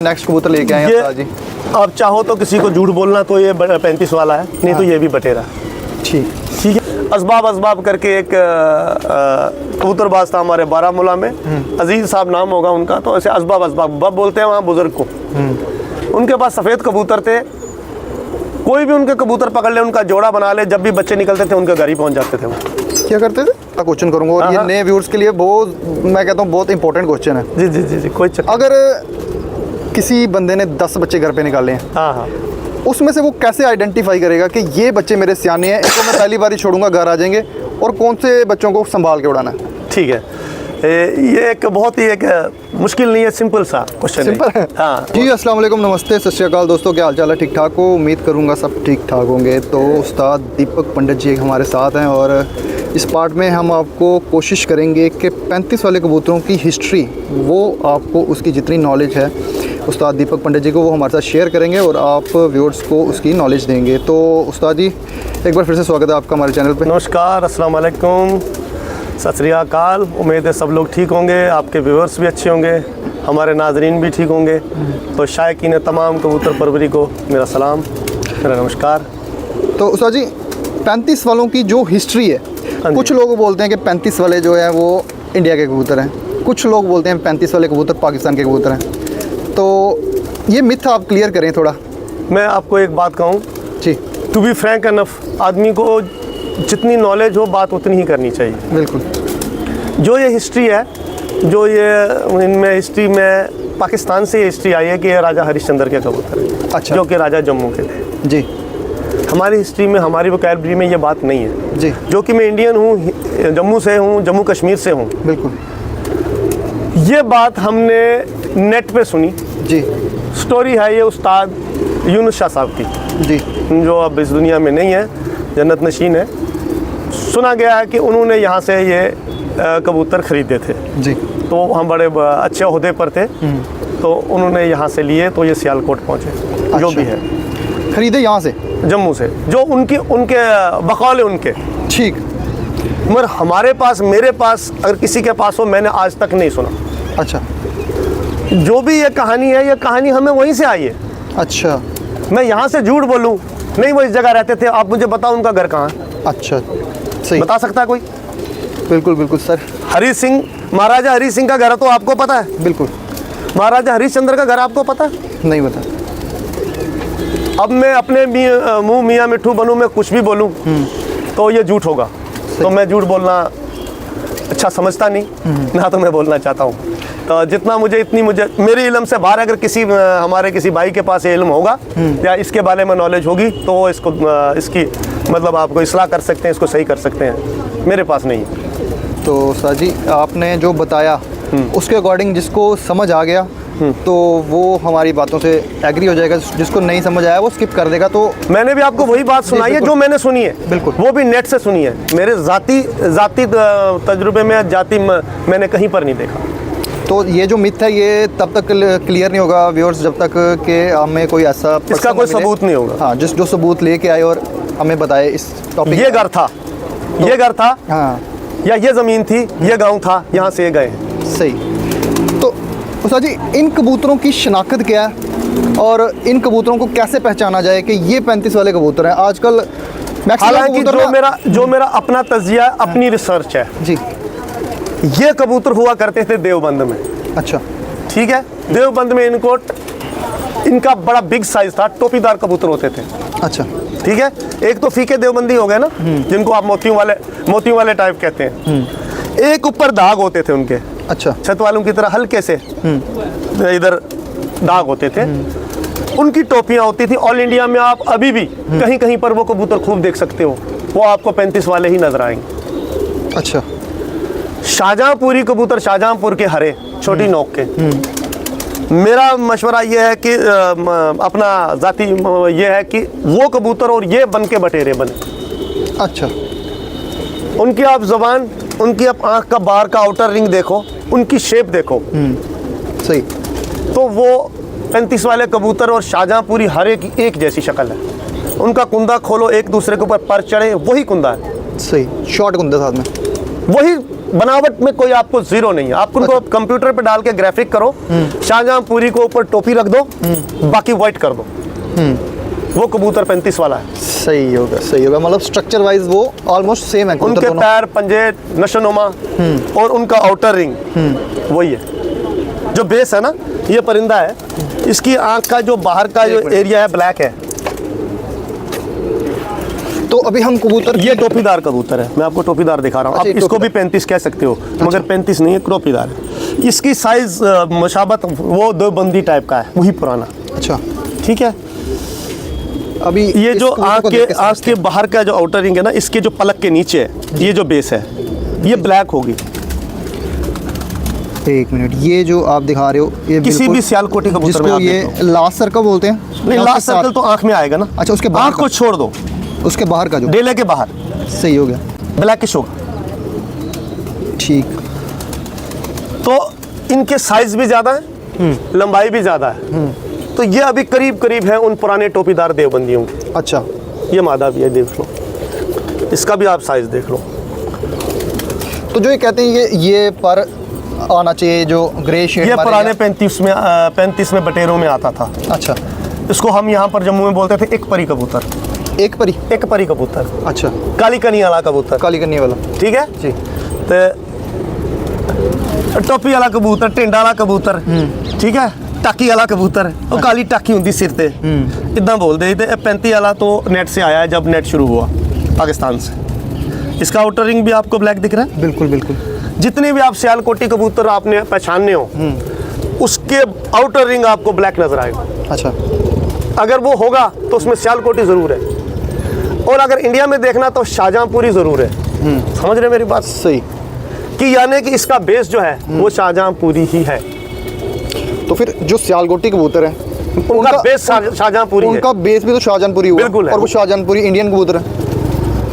Next कबूतर लेके आए हैं जी। आप चाहो तो किसी को झूठ बोलना तो ये 35 वाला है, नहीं तो ये भी बटेरा। ठीक है। असबाब करके एक कबूतरबाज था हमारे बारामूला में, अजीज साहब नाम होगा उनका। तो ऐसे असबाब बब बोलते हैं वहाँ बुजुर्ग को। उनके पास सफ़ेद कबूतर थे, कोई भी उनके कबूतर पकड़ ले, उनका जोड़ा बना ले, जब भी बच्चे निकलते थे उनके घर ही पहुँच जाते थे वो। क्या करते थे? क्वेश्चन करूँगा और ये नए व्यूअर्स के लिए बहुत, मैं कहता हूँ बहुत इंपॉर्टेंट क्वेश्चन है। जी जी जी जी, कोई चक्कर। अगर किसी बंदे ने 10 बच्चे घर पे निकाले हैं, हाँ, उसमें से वो कैसे आइडेंटिफाई करेगा कि ये बच्चे मेरे सियाने हैं, इनको मैं पहली बार ही छोड़ूंगा, घर आ जाएंगे, और कौन से बच्चों को संभाल के उड़ाना है? ठीक है, ये एक बहुत ही एक मुश्किल नहीं है, सिंपल सा क्वेश्चन है। सिंपल है। हाँ जी, अस्सलाम वालेकुम, नमस्ते, सत श्री अकाल दोस्तों, क्या हाल चाल है? ठीक ठाक हो? उम्मीद करूँगा सब ठीक ठाक होंगे। तो उस्ताद दीपक पंडित जी हमारे साथ हैं और इस पार्ट में हम आपको कोशिश करेंगे कि 35 वाले कबूतरों की हिस्ट्री, वो आपको उसकी जितनी नॉलेज है उस्ताद दीपक पंडित जी को, वो हमारे साथ शेयर करेंगे और आप व्यूअर्स को उसकी नॉलेज देंगे। तो उस्ताद जी, एक बार फिर से स्वागत है आपका हमारे चैनल पे। नमस्कार, अस्सलाम वालेकुम, सत श्री अकाल। उम्मीद है सब लोग ठीक होंगे, आपके व्यूअर्स भी अच्छे होंगे, हमारे नाजरीन भी ठीक होंगे। तो शायकीन तमाम कबूतर परवरी को मेरा सलाम, मेरा नमस्कार। तो उस्ताद जी, 35 वालों की जो हिस्ट्री है, कुछ लोग बोलते हैं कि 35 वाले जो है वो इंडिया के कबूतर हैं, कुछ लोग बोलते हैं 35 वाले कबूतर पाकिस्तान के कबूतर हैं। तो ये मिथ आप क्लियर करें थोड़ा। मैं आपको एक बात कहूँ जी, टू बी फ्रैंक एनफ, आदमी को जितनी नॉलेज हो बात उतनी ही करनी चाहिए। बिल्कुल। जो ये हिस्ट्री है, जो ये इनमें हिस्ट्री में पाकिस्तान से हिस्ट्री आई है कि ये राजा हरिश्चंद्र के कबूतर हैं। अच्छा। जो कि राजा जम्मू के थे। जी। हमारी हिस्ट्री में, हमारी वोकैबुलरी में ये बात नहीं है। जी। जो कि मैं इंडियन हूँ, जम्मू से हूँ, जम्मू कश्मीर से हूँ। बिल्कुल। ये बात हमने नेट पे सुनी। जी। स्टोरी है ये उस्ताद यूनुस शाह साहब की, जी, जो अब इस दुनिया में नहीं है, जन्नत नशीन है। सुना गया है कि उन्होंने यहाँ से ये कबूतर ख़रीदे थे। जी। तो हम बड़े अच्छे ओहदे पर थे, तो उन्होंने यहाँ से लिए, तो ये सियालकोट पहुँचे। अच्छा। जो भी है, खरीदे यहाँ से, जम्मू से, जो उनके बकौल उनके। ठीक। मगर हमारे पास, मेरे पास, अगर किसी के पास हो, मैंने आज तक नहीं सुना। अच्छा। जो भी ये कहानी है, ये कहानी हमें वहीं से आई है। अच्छा। मैं यहाँ से झूठ बोलूँ नहीं, वो इस जगह रहते थे, आप मुझे बताओ उनका घर कहाँ है? अच्छा, सही। बता सकता है कोई? बिल्कुल बिल्कुल सर। हरी सिंह, महाराजा हरी सिंह का घर तो आपको पता है? बिल्कुल। महाराजा हरिश्चंद्र का घर आपको पता है? नहीं पता। अब मैं अपने मुंह मियाँ मिट्ठू बनूँ, मैं कुछ भी बोलूँ तो ये झूठ होगा। तो मैं झूठ बोलना अच्छा समझता नहीं, ना तो मैं बोलना चाहता हूँ। तो जितना मुझे, इतनी मुझे, मेरे इल्म से बाहर अगर किसी हमारे किसी भाई के पास ये इल्म होगा या इसके बारे में नॉलेज होगी, तो वो इसकी मतलब आपको इस्लाह कर सकते हैं, इसको सही कर सकते हैं। मेरे पास नहीं। तो सर जी, आपने जो बताया उसके अकॉर्डिंग जिसको समझ आ गया तो वो हमारी बातों से एग्री हो जाएगा, जिसको नहीं समझ आया वो स्किप कर देगा। तो मैंने भी आपको वही बात सुनाई है जो मैंने सुनी है। बिल्कुल। वो भी नेट से सुनी है। मेरे जाती तजुर्बे में मैंने कहीं पर नहीं देखा। तो ये जो मिथ है ये तब तक क्लियर नहीं होगा व्यूअर्स जब तक कि हमें कोई ऐसा इसका कोई सबूत नहीं होगा। हाँ, जो सबूत लेके आए और हमें बताए इस टॉपिक। ये घर था, ये घर था, हाँ, या ये ज़मीन थी, ये गांव था, यहाँ से ये गए। सही। तो उस्ताद जी, इन कबूतरों की शनाख्त क्या है और इन कबूतरों को कैसे पहचाना जाए कि ये 35 वाले कबूतर हैं? आजकल हालांकि जो मेरा अपना तज्जिया, अपनी रिसर्च है जी, ये कबूतर हुआ करते थे देवबंद में। अच्छा। ठीक है, देवबंद में इनका बड़ा बिग साइज था, टोपीदार कबूतर होते थे। अच्छा। ठीक है, एक तो फीके देवबंदी हो गए ना, जिनको आप मोतियों वाले टाइप कहते हैं। एक ऊपर दाग होते थे उनके, अच्छा, छत वालों की तरह हल्के से इधर दाग होते थे। उनकी टोपियां होती थी। ऑल इंडिया में आप अभी भी कहीं कहीं पर वो कबूतर खूब देख सकते हो, वो आपको 35 वाले ही नजर आएंगे। अच्छा। शाहजहांपुरी कबूतर, शाहजहांपुर के हरे, छोटी नोक के। मेरा मशवरा ये है कि अपना जाती ये है कि वो कबूतर और ये बन के बटेरे बने। अच्छा। उनकी आप ज़बान, उनकी आप आँख का बाहर का आउटर रिंग देखो, उनकी शेप देखो, सही। तो वो 35 वाले कबूतर और शाहजहांपुरी हरे की एक जैसी शक्ल है। उनका कुंदा खोलो, एक दूसरे के ऊपर पर चढ़े, वही कुंदा है। सही, शॉर्ट कुंदा साथ में, वही बनावट में कोई आपको जीरो नहीं है। आप उनको कंप्यूटर पे डाल के ग्राफिक करो, शाहजहांपुरी को ऊपर टोपी रख दो, बाकी व्हाइट कर दो, वो कबूतर 35 वाला है। सही होगा, मतलब स्ट्रक्चर वाइज वो ऑलमोस्ट सेम है। उनके पैर, पंजे, नशोनुमा और उनका आउटर रिंग वही है। जो बेस है ना, ये परिंदा है, इसकी आंख का जो बाहर का जो एरिया है ब्लैक है। तो अभी हम कबूतर, ये टोपीदार कबूतर है, मैं आपको टोपीदार दिखा रहा हूँ। आप इसको भी 35 कह सकते हो, मगर 35 नहीं है, टोपीदार है। इसकी साइज मुशाबत वो दो बंदी टाइप का है, वही पुराना। अच्छा, ठीक है। अभी ये जो आंख के बाहर का जो आउटर रिंग है ना, इसके जो पलक के नीचे है, ये जो बेस है, ये ब्लैक होगी। एक मिनट, ये जो आप दिखा रहे हो, ये किसी भी सियालकोटी कबूतर में जिसको आप ये लास्ट सर्कल बोलते हैं? नहीं, लास्ट सर्कल तो आंख में आएगा ना। अच्छा, उसके बाहर आंख को छोड़ दो, उसके बाहर का जो डेले के बाहर सही हो गया, ब्लैकिश होगा। ठीक। तो इनके साइज भी ज्यादा है, लंबाई भी ज्यादा है। तो ये अभी करीब करीब है उन पुराने टोपीदार देवबंदियों के। अच्छा, ये मादा भी है, देख लो, इसका भी आप साइज देख लो। तो जो ये कहते हैं ये पर आना चाहिए, जो ग्रे शेड, ये पुराने 35 में बटेरों में आता था। अच्छा, इसको हम यहाँ पर जम्मू में बोलते थे एक परी कबूतर। एक परी कबूतर, अच्छा, काली कनी वाला कबूतर, काली करने वाला। ठीक है जी। तो टोपी वाला कबूतर, टेंडा वाला कबूतर, ठीक है, टाकी वाला कबूतर, और काली टाकी होंगी सिर ते, इतना बोलते थे। 35 वाला तो नेट से आया है, जब नेट शुरू हुआ पाकिस्तान से। इसका आउटर रिंग भी आपको ब्लैक दिख रहा है। बिल्कुल बिल्कुल। जितने भी आप सियालकोटी कबूतर आपने पहचानने हो, उसके आउटर रिंग आपको ब्लैक नजर आएगा। अच्छा, अगर वो होगा तो उसमें सियालकोटी जरूर है, और अगर इंडिया में देखना तो शाहजहांपुरी जरूर है। समझ रहे मेरी बात? सही। कि यानी कि इसका बेस जो है वो शाहजहांपुरी ही है। तो फिर जो सियालकोटी कबूतर है, उनका बेस शाहजहांपुरी है। उनका बेस भी तो शाहजहांपुरी हुआ। बिल्कुल है। और वो शाहजहांपुरी इंडियन कबूतर है।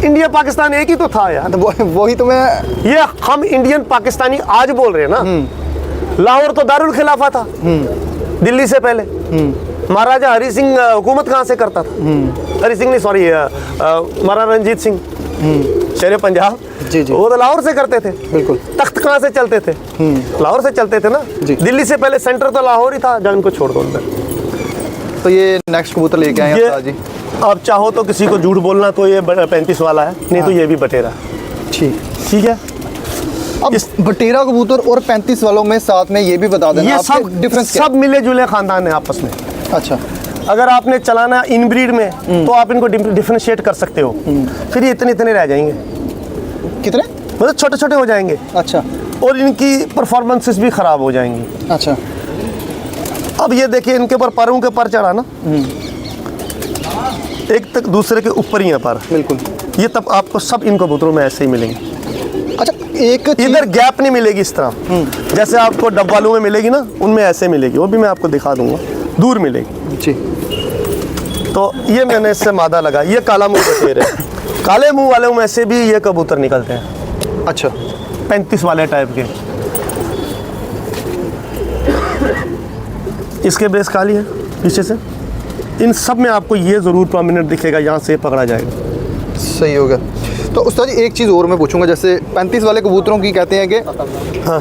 इंडिया पाकिस्तान एक ही तो था यार। वही तो मैं, ये हम इंडियन पाकिस्तानी आज बोल रहे हैं ना। लाहौर तो दारुल खिलाफा था दिल्ली से पहले। महाराजा हरि सिंह हुकूमत कहाँ से करता था? हरि सिंह नहीं, सॉरी, महाराजा रंजीत सिंह, शेर पंजाब, जी जी, वो तो लाहौर से करते थे। बिल्कुल। तख्त कहाँ से चलते थे? लाहौर से चलते थे ना। दिल्ली से पहले सेंटर तो लाहौर ही था, जहाँ इनको छोड़ दो अंदर। तो ये नेक्स्ट कबूतर लेके आए हैं जी। आप चाहो तो किसी को झूठ बोलना तो ये 35 वाला है, नहीं तो ये भी बटेरा। ठीक है। अब बटेरा कबूतर और 35 वालों में साथ में ये भी बता देना, ये सब डिफरेंस सब मिले जुले खानदान है आपस में। अच्छा, अगर आपने चलाना इनब्रीड में तो आप इनको डिफरेंशिएट कर सकते हो। फिर ये इतने रह जाएंगे। कितने? मतलब छोटे छोटे हो जाएंगे। अच्छा। और इनकी परफॉर्मेंसेस भी खराब हो जाएंगी। अच्छा। अब ये देखिए, इनके ऊपर परों के पर चढ़ा ना, एक तक दूसरे के ऊपर ही है पर। बिल्कुल। ये तब आपको सब इन कबूतरों में ऐसे ही मिलेंगे। अच्छा, एक इधर गैप नहीं मिलेगी इस तरह, जैसे आपको डब्बालू में मिलेगी ना, उनमें ऐसे मिलेगी। वो भी मैं आपको दिखा दूंगा, दूर मिलेगी जी। तो ये मैंने इससे मादा लगा। ये काला मुंह बटेर है। काले मुंह वाले में से भी ये कबूतर निकलते हैं। अच्छा, 35 वाले टाइप के। इसके बेस काली है पीछे से। इन सब में आपको ये ज़रूर प्रोमिनेंट दिखेगा, यहाँ से पकड़ा जाएगा। सही हो गया। तो उस्ताद जी, एक चीज़ और मैं पूछूंगा, जैसे 35 वाले कबूतरों की कहते हैं कि हाँ,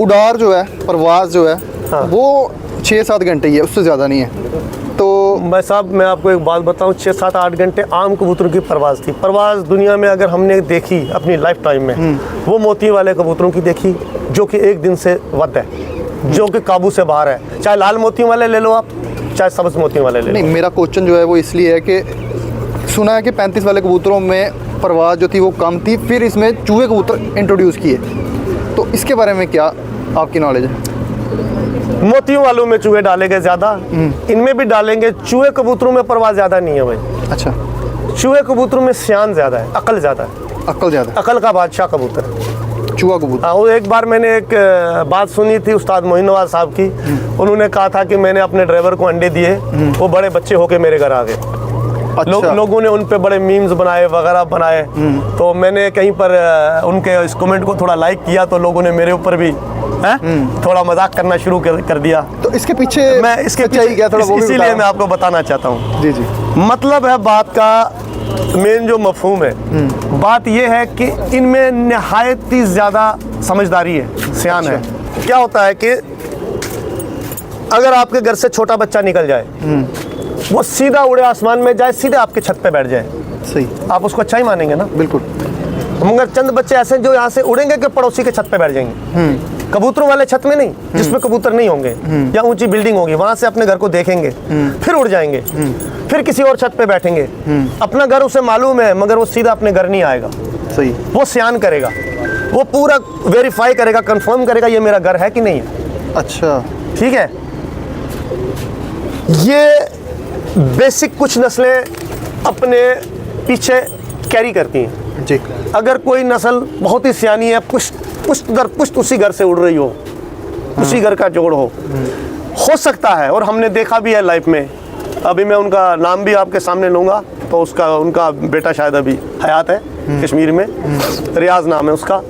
उड़ार जो है, परवाज़ जो है, हाँ, वो 6-7 घंटे ही है, उससे ज़्यादा नहीं है। तो भाई साहब, मैं आपको एक बात बताऊं, 6-7-8 घंटे आम कबूतरों की परवाज़ थी। परवाज़ दुनिया में अगर हमने देखी अपनी लाइफ टाइम में, वो मोती वाले कबूतरों की देखी, जो कि एक दिन से वध है, जो कि काबू से बाहर है। चाहे लाल मोतियों वाले ले लो आप, चाहे सब्ज़ मोतियों वाले ले लो। नहीं, मेरा क्वेश्चन जो है वो इसलिए है कि सुना है कि 35 वाले कबूतरों में परवाज़ जो थी वो कम थी, फिर इसमें चूहे कबूतर इंट्रोड्यूस किए। तो इसके बारे में क्या आपकी नॉलेज है? मोतियों वालों में चूहे डालेंगे ज़्यादा, इनमें भी डालेंगे। चूहे कबूतरों में परवाज़ ज़्यादा नहीं है भाई। अच्छा। चूहे कबूतरों में सियान ज़्यादा है, अकल ज़्यादा है। अकल ज़्यादा? अकल का बादशाह कबूतर है चूहा कबूतर। हाँ, वो एक बार मैंने एक बात सुनी थी उस्ताद मोइन नवाज साहब की। उन्होंने कहा था कि मैंने अपने ड्राइवर को अंडे दिए, वो बड़े बच्चे होके मेरे घर आ गए। अच्छा। लोगों ने उन पे बड़े मीम्स बनाए वगैरह बनाए। तो मैंने कहीं पर उनके इस कमेंट को थोड़ा लाइक किया, तो लोगों ने मेरे ऊपर भी थोड़ा मजाक करना शुरू कर दिया। तो इसके पीछे मैं इसके क्या थोड़ा वो भी इसीलिए मैं आपको बताना चाहता हूँ। जी जी। मतलब है बात का मेन जो मफहूम है, बात यह है कि इनमें निहायत ही ज़्यादा समझदारी है, सियान है। क्या होता है कि अगर आपके घर से छोटा बच्चा निकल जाए, वो सीधा उड़े आसमान में जाए, सीधे आपके छत पे बैठ जाए, सही, आप उसको अच्छा ही मानेंगे ना? बिल्कुल। मगर चंद बच्चे ऐसे जो यहाँ से उड़ेंगे कि पड़ोसी के छत पे बैठ जाएंगे, कबूतरों वाले छत में नहीं, जिसमें कबूतर नहीं होंगे या ऊंची बिल्डिंग होगी, वहां से अपने घर को देखेंगे, फिर उड़ जाएंगे, फिर किसी और छत पे बैठेंगे। अपना घर उसे मालूम है, मगर वो सीधा अपने घर नहीं आएगा। सही, वो सियान करेगा, वो पूरा वेरीफाई करेगा, कंफर्म करेगा ये मेरा घर है कि नहीं है। अच्छा, ठीक है। ये बेसिक कुछ नस्लें अपने पीछे कैरी करती हैं जी। अगर कोई नस्ल बहुत ही सियानी है, पुश्त दर पुश्त उसी घर से उड़ रही हो, उसी घर का जोड़ हो सकता है, और हमने देखा भी है लाइफ में। अभी मैं उनका नाम भी आपके सामने लूँगा, तो उनका बेटा शायद अभी हयात है कश्मीर में, रियाज नाम है उसका।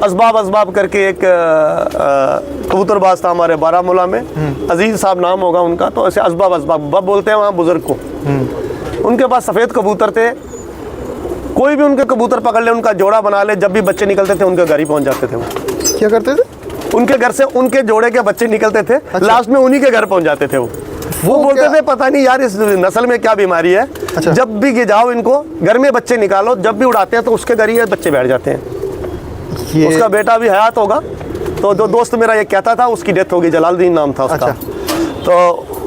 असबाब करके एक कबूतरबाज था हमारे बारामूला में, अजीज साहब नाम होगा उनका। तो ऐसे असबाब बब बोलते हैं वहाँ बुजुर्ग को। उनके पास सफ़ेद कबूतर थे, कोई भी उनके कबूतर पकड़ ले, उनका जोड़ा बना ले, जब भी बच्चे निकलते थे उनके घर ही पहुँच जाते थे। वो क्या करते थे? उनके घर से उनके जोड़े के बच्चे निकलते थे। अच्छा। लास्ट में उन्हीं के घर पहुँच जाते थे। वो बोलते थे पता नहीं यार इस नस्ल में क्या बीमारी है। अच्छा। जब भी जाओ इनको घर में बच्चे निकालो, जब भी उड़ाते हैं तो उसके घर ही बच्चे बैठ जाते हैं। उसका बेटा भी हयात होगा। तो जो दोस्त मेरा ये कहता था, उसकी डेथ होगी, जलालुद्दीन नाम था उसका। अच्छा। तो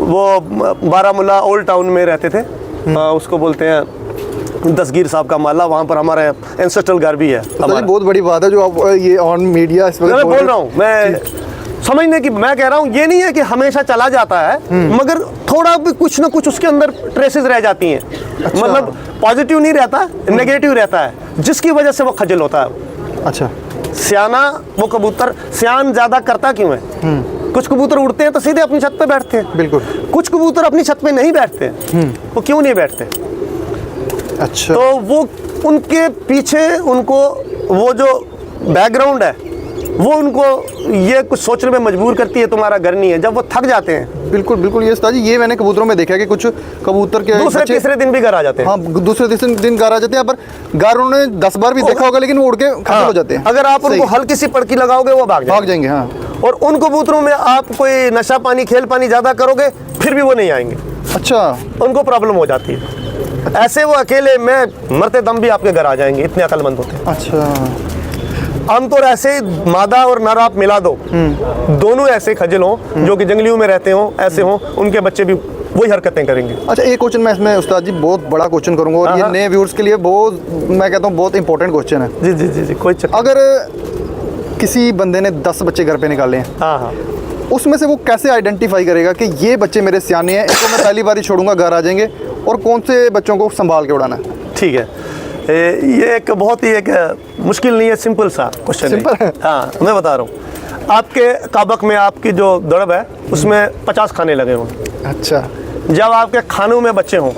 वो बारामूला ओल्ड टाउन में रहते थे, उसको बोलते हैं दस्तगीर साहब का माला। वहाँ पर हमारे एंसेस्ट्रल घर भी है। बहुत बड़ी बात है जो आप ये ऑन मीडिया इस वक्त बोल रहा हूँ। मैं समझने की मैं कह रहा हूँ, ये नहीं है कि हमेशा चला जाता है, मगर थोड़ा भी कुछ ना कुछ उसके अंदर ट्रेसेस रह जाती हैं। अच्छा। मतलब पॉजिटिव नहीं रहता, नेगेटिव रहता है, जिसकी वजह से वो खजल होता है। अच्छा, सियाना वो कबूतर सियान ज्यादा करता क्यों है? कुछ कबूतर उड़ते हैं तो सीधे अपनी छत पे बैठते हैं। बिल्कुल। कुछ कबूतर अपनी छत पे नहीं बैठते। वो क्यों नहीं बैठते? अच्छा, तो वो उनके पीछे उनको वो जो बैकग्राउंड है वो उनको ये कुछ सोचने में मजबूर करती है, तुम्हारा घर नहीं है। जब वो थक जाते हैं, बिल्कुल बिल्कुल, ये उस्ताद जी ये मैंने कबूतरों में देखा है कि कुछ कबूतर के दूसरे तीसरे दिन भी घर आ जाते हैं। हाँ, दूसरे तीसरे दिन घर आ जाते हैं, पर घर उन्होंने 10 बार भी देखा होगा, लेकिन वो उड़ के खत्म हो जाते हैं। अगर आप उनको हल्की सी पड़की लगाओगे वो भाग जाएंगे। हाँ, और उन कबूतरों में आप कोई नशा पानी खेल पानी ज्यादा करोगे, फिर भी वो नहीं आएंगे। अच्छा, उनको प्रॉब्लम हो जाती है। ऐसे वो अकेले में मरते दम भी आपके घर आ जाएंगे, इतने अक्लमंद होते हैं। अच्छा, आमतौर ऐसे मादा और नर आप मिला दो, दोनों ऐसे खजल हों जो कि जंगलियों में रहते हों, ऐसे हों, उनके बच्चे भी वही हरकतें करेंगे। अच्छा, एक क्वेश्चन मैं इसमें उस्ताद जी बहुत बड़ा क्वेश्चन करूंगा, और ये नए व्यूअर्स के लिए बहुत, मैं कहता हूँ बहुत इंपॉर्टेंट क्वेश्चन है। जी जी जी जी, कोई चक्कर। अगर किसी बंदे ने 10 बच्चे घर पे निकाले हैं, हाँ, उसमें से वो कैसे आइडेंटिफाई करेगा कि ये बच्चे मेरे सियाने हैं, इनको मैं पहली बार ही छोड़ूंगा, घर आ जाएंगे, और कौन से बच्चों को संभाल के उड़ाना है? ठीक है, ये एक बहुत ही एक मुश्किल नहीं है, सिंपल सा क्वेश्चन है। हाँ, मैं बता रहा हूँ। आपके काबक में आपकी जो दड़ब है उसमें 50 खाने लगे हों। अच्छा, जब आपके खानों में बच्चे हों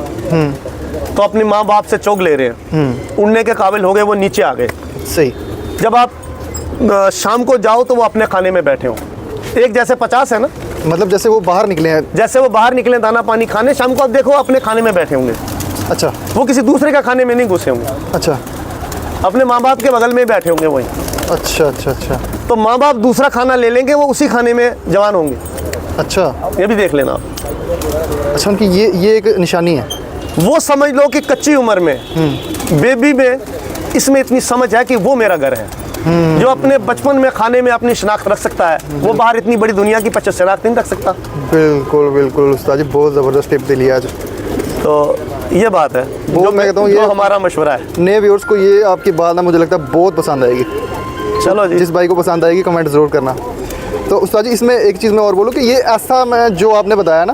तो अपने माँ बाप से चोग ले रहे हैं, उड़ने के काबिल हो गए, वो नीचे आ गए। सही। जब आप शाम को जाओ तो वो अपने खाने में बैठे हों, एक जैसे 50 है ना, मतलब जैसे वो बाहर निकले हैं, जैसे वो बाहर निकले दाना पानी खाने, शाम को आप देखो अपने खाने में बैठे होंगे। अच्छा, वो किसी दूसरे का खाने में नहीं घुसे होंगे। अच्छा, अपने माँ बाप के बगल में बैठे होंगे वहीं। अच्छा अच्छा अच्छा, तो माँ बाप दूसरा खाना ले लेंगे, वो उसी खाने में जवान होंगे। अच्छा, ये भी देख लेना आप। अच्छा, उनकी ये एक निशानी है। वो समझ लो कि कच्ची उम्र में बेबी में इसमें इतनी समझ है कि वो मेरा घर है। जो अपने बचपन में खाने में अपनी शनाख्त रख सकता है, वो बाहर इतनी बड़ी दुनिया की 50 शनाख्त नहीं रख सकता। बिल्कुल बिल्कुल उस्ताद जी, बहुत ज़बरदस्त टिप दिली आज। तो ये बात है, जो मैं कहता हूँ ये हमारा मशवरा है। नए व्यूअर्स को ये आपकी बात ना मुझे लगता है बहुत पसंद आएगी। चलो जी, जिस भाई को पसंद आएगी कमेंट ज़रूर करना। तो उस्ताद जी इसमें एक चीज़ मैं और बोलूँ कि ये ऐसा मैं जो आपने बताया ना,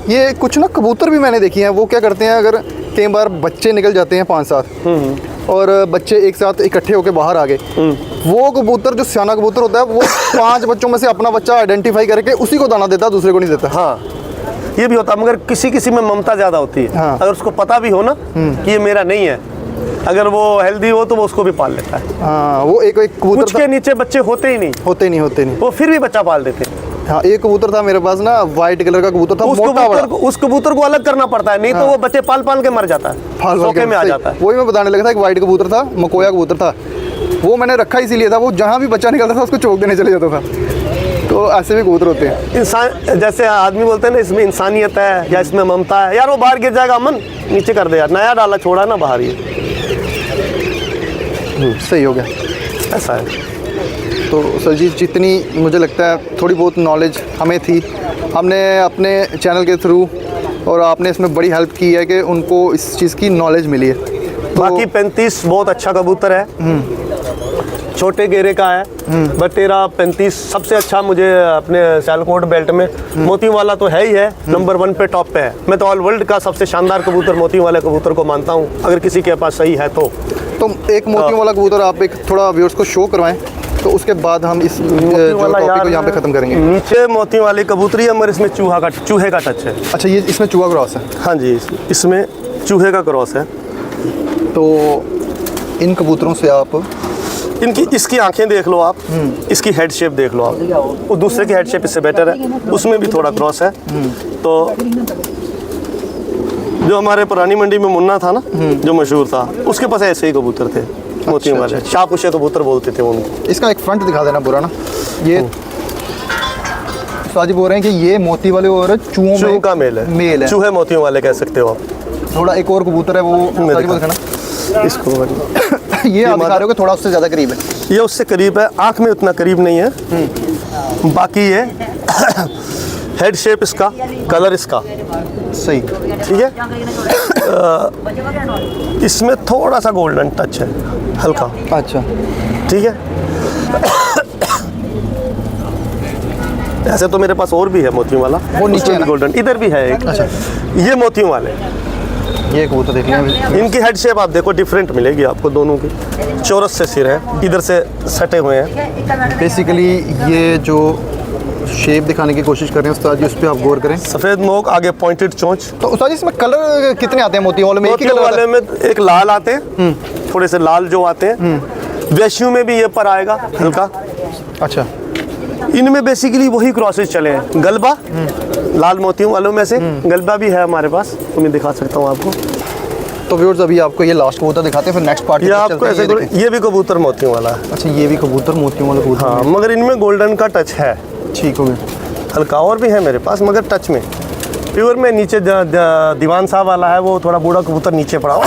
ये कुछ ना कबूतर भी मैंने देखी हैं, वो क्या करते हैं, अगर कई बार बच्चे निकल जाते हैं 5-7 और बच्चे एक साथ इकट्ठे होकर बाहर आ गए, वो कबूतर जो सियाना कबूतर होता है वो 5 बच्चों में से अपना बच्चा आइडेंटिफाई करके उसी को दाना देता है, दूसरे को नहीं देता। हाँ, ये भी होता है, मगर किसी में ममता ज़्यादा होती है। हाँ। अगर उसको पता भी हो ना कि ये मेरा नहीं है, अगर वो हेल्दी हो तो वो उसको भी पाल लेता है। हाँ, वो एक कबूतर कुछ के नीचे बच्चे होते ही नहीं, होते नहीं, वो फिर भी बच्चा पाल देते हैं। हाँ, एक कबूतर था मेरे पास ना, वाइट कलर का कबूतर था, मोटा बड़ा। उस कबूतर को अलग करना पड़ता है, नहीं तो वो बच्चे पाल पाल के मर जाता है, सोके में आ जाता है। वही मैं बताने लगा था, एक वाइट कबूतर था, मकोया कबूतर था, वो मैंने रखा इसीलिए था, वो जहाँ भी बच्चा निकलता था उसको चौक देने चले जाता था। तो ऐसे भी कबूतर होते हैं। इंसान जैसे आदमी बोलते हैं ना, इसमें इंसानियत है या इसमें ममता है, यार वो बाहर गिर जाएगा, अमन नीचे कर दे यार, नया डाला छोड़ा ना बाहर, ये सही हो गया। ऐसा है। तो सर जी, जितनी मुझे लगता है थोड़ी बहुत नॉलेज हमें थी, हमने अपने चैनल के थ्रू, और आपने इसमें बड़ी हेल्प की है कि उनको इस चीज़ की नॉलेज मिली है। तो बाकी 35 बहुत अच्छा कबूतर है, छोटे घेरे का है, बट तेरा 35 सबसे अच्छा मुझे अपने सियालकोट बेल्ट में मोती वाला तो है ही है, नंबर 1 पे टॉप पे है। मैं तो ऑल वर्ल्ड का सबसे शानदार कबूतर मोती वाले कबूतर को मानता हूँ, अगर किसी के पास सही है तो एक मोतियों वाला कबूतर आप एक थोड़ा व्यूअर्स को शो करवाएं, तो उसके बाद हम इस टॉपिक को यहाँ पे ख़त्म करेंगे। नीचे मोती वाली कबूतरी है, मगर इसमें चूहे का टच है। अच्छा, ये इसमें चूहा क्रॉस है? हाँ जी, इसमें चूहे का क्रॉस है। तो इन कबूतरों से आप इसकी आंखें देख लो आप, इसकी हेड शेप देख लो आप, वो दूसरे की हेड शेप इससे बेटर है, उसमें भी थोड़ा क्रॉस है। तो जो हमारे पुरानी मंडी में मुन्ना था ना, जो मशहूर था, उसके पास ऐसे ही कबूतर थे, मोतियों वाले, शाहपुशे कबूतर बोलते थे उनको। इसका एक फ्रंट दिखा देना पूरा ना, ये साजी बोल रहे हैं कि ये मोती वाले और चूहों का मेल है, चूहे मोतियों वाले कह सकते हो आप। थोड़ा एक और कबूतर है, वो दिखाना इसको। ये आप दिखा रहे हो कि थोड़ा उससे ज़्यादा करीब है? ये उससे करीब है, आँख में उतना करीब नहीं है। बाकी ये हेड शेप इसका, कलर इसका सही, ठीक है। इसमें थोड़ा सा गोल्डन टच है, हल्का। अच्छा, ठीक है। ऐसे तो मेरे पास और भी है मोतियों वाला, वो नीचे है ना? गोल्डन इधर भी है एक। अच्छा, ये मोतियों वाले, ये कबूतर देख लें। इनकी हेड शेप आप देखो डिफरेंट मिलेगी आपको, दोनों की चौरस से सिर है, इधर से सटे हुए हैं। बेसिकली ये जो शेप दिखाने की कोशिश कर रहे हैं उस्ताद जी, उस पर आप गौर करें। सफ़ेद नोक, आगे पॉइंटेड चोंच। तो उस्ताद जी, इसमें कलर कितने आते हैं मोतियों वाले में? एक ही कलर वाले में एक लाल आते हैं, थोड़े से लाल जो आते हैं। वैश्यू में भी ये पर आएगा हल्का। अच्छा, इनमें बेसिकली वही क्रॉसेस चले हैं। गलबा लाल मोतियों वालों में से गलबा भी है हमारे पास, तो मैं दिखा सकता हूँ आपको। तो व्यूअर्स, अभी आपको ये लास्ट कबूतर दिखाते हैं, फिर नेक्स्ट पार्ट। ये आपको ऐसे ये भी कबूतर मोतियों वाला है। अच्छा, ये भी कबूतर मोतियों वाला कबूतर। हाँ, मगर इनमें गोल्डन का टच है। ठीक हो गया। हल्का और भी है मेरे पास, मगर टच में प्योर में। नीचे दीवान साहब वाला है, वो थोड़ा बूढ़ा कबूतर नीचे पड़ा हुआ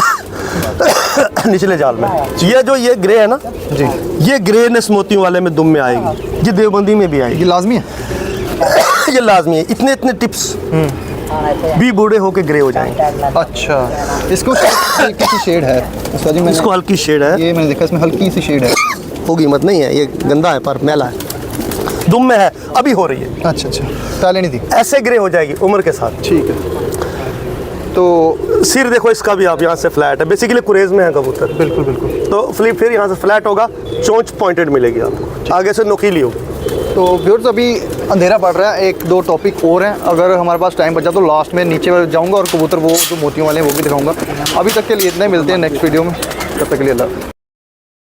निचले जाल में। ये ग्रे है ना जी, ये ग्रेनेस मोतियों वाले में दुम में आएगी, ये देवबंदी में भी आएगी। ये लाजमी है? ये लाजमी है, इतने टिप्स भी बूढ़े होके ग्रे हो जाएंगे। अच्छा, इसको हल्की सी शेड है उस्ताद जी? इसको हल्की शेड है, ये मैंने देखा, इसमें हल्की सी शेड है। होगी मत नहीं है, ये गंदा है पर मैला है, दुम में है, अभी हो रही है। अच्छा अच्छा, पहले नहीं थी। ऐसे ग्रे हो जाएगी उम्र के साथ। ठीक है। तो सिर देखो इसका भी, आप यहाँ से फ्लैट है, बेसिकली कुरेज में है कबूतर। बिल्कुल बिल्कुल। तो फ्लिप फिर यहाँ से फ्लैट होगा, चोंच पॉइंटेड मिलेगी आपको, आगे से नोकीली होगी। तो व्यूअर्स, अभी अंधेरा पड़ रहा है, एक दो टॉपिक और हैं, अगर हमारे पास टाइम बचा तो लास्ट में नीचे जाऊंगा और कबूतर वो जो मोतियों वाले हैं वो भी दिखाऊंगा। अभी तक के लिए इतना ही, मिलते हैं नेक्स्ट वीडियो में, तब तक के लिए अल्लाह।